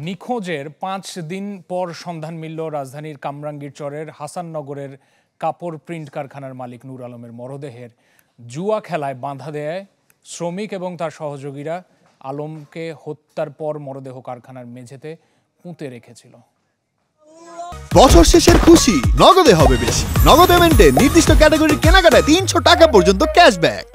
নিখোঁজের ৫ দিন পর সন্ধান মিলল রাজধানীর কামরাঙ্গীরচরের হাসাননগরের কাপড় প্রিন্ট কারখানার মালিক নূর আলমের মরদেহের। জুয়া খেলায় বাধা দেয় শ্রমিক এবং তার সহযোগীরা আলমকে হত্যার পর মরদেহ কারখানার মেঝেতে পুঁতে রেখেছিল। বছর শেষের খুশি নগদে হবে বেশি। নগদ পেমেন্টে নির্দিষ্ট ক্যাটাগরির কেনাকাটায় ৩০০ টাকা পর্যন্ত ক্যাশব্যাক।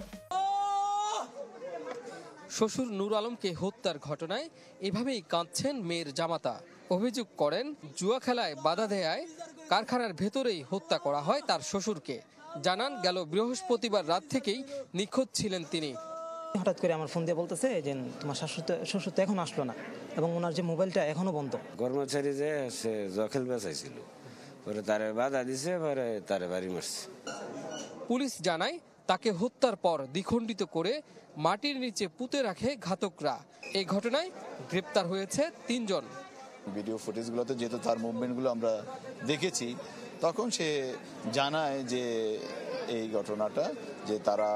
শ্বশুর নূর আলমকে হত্যার ঘটনায় এভাবেই কাঁদছেন মেয়ের জামাতা। অভিযোগ করেন জুয়া খেলায় বাধা দেয়ায় কারখানার ভেতরেই হত্যা করা হয় তার শ্বশুরকে। জানান গেল বৃহস্পতিবার রাত থেকেই নিখোঁজ ছিলেন তিনি। হঠাৎ করে আমার ফোন দিয়ে বলতেছে যে তোমার শ্বশুর তো এখন আসলো না এবং ওনার যে মোবাইলটা এখনো বন্ধ। কর্মচারী যে সে জখেল বেচাইছিল, পরে তারে বাধা দিছে, পরে তারে বাড়ি মারছে। পুলিশ জানায় তাকে হত্যার পর দ্বিখণ্ডিত করে মাটির নিচে পুঁতে রাখে ঘাতকরা। এই ঘটনায় গ্রেপ্তার হয়েছে ৩ জন। ভিডিও ফুটেজগুলোতে যেহেতু তার মুভমেন্টগুলো আমরা দেখেছি, তখন সে জানায় যে এই ঘটনাটা যে তারা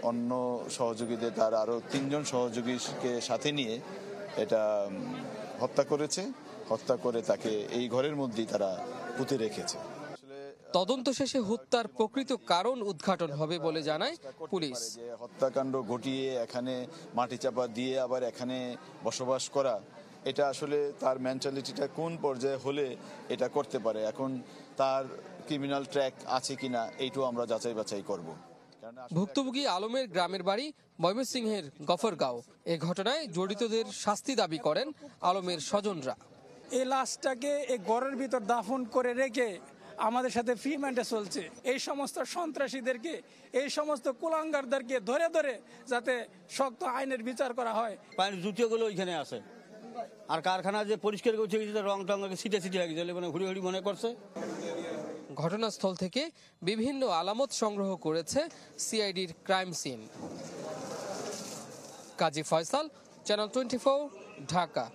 অন্য সহযোগীদের, তার আরও ৩ জন সহযোগীকে সাথে নিয়ে এটা হত্যা করেছে। হত্যা করে তাকে এই ঘরের মধ্যেই তারা পুঁতে রেখেছে। তদন্ত শেষে হত্যার প্রকৃত কারণ উদ্ঘাটন হবে বলে জানায় পুলিশ। হত্যাকাণ্ড ঘটিয়ে এখানে মাটি চাপা দিয়ে আবার এখানে বসবাস করা, এটা আসলে তার মেন্টালিটিটা কোন পর্যায়ে হলে এটা করতে পারে। এখন তার ক্রিমিনাল ট্র্যাক আছে কিনা এইটাও আমরা যাচাই বাছাই করব। ভুক্তভোগী আলমের গ্রামের বাড়ি ময়মনসিংহের গফরগাঁও। এই ঘটনায় জড়িতদের শাস্তি দাবি করেন আলমের স্বজনরা। এই লাশটাকে এই ঘরের ভিতর দাফন করে রেখে আমাদের সাথে ফ্রিম্যান্ডে চলছে। এই সমস্ত সন্ত্রাসীদেরকে, এই সমস্ত কুলাঙ্গারদেরকে ধরে ধরে যাতে শক্ত আইনের বিচার করা হয়। পায়ের জুতিগুলো ওইখানে আছে, আর কারখানা যে পরিষ্কার করছে রং টং ছিটে ছিটে হয়ে গেছে, মানে হুড়ি হুড়ি মনে করছে। ঘটনাস্থল থেকে বিভিন্ন আলামত সংগ্রহ করেছে সিআইডির ক্রাইম সিন। কাজী ফয়সাল, চ্যানেল 24, ঢাকা।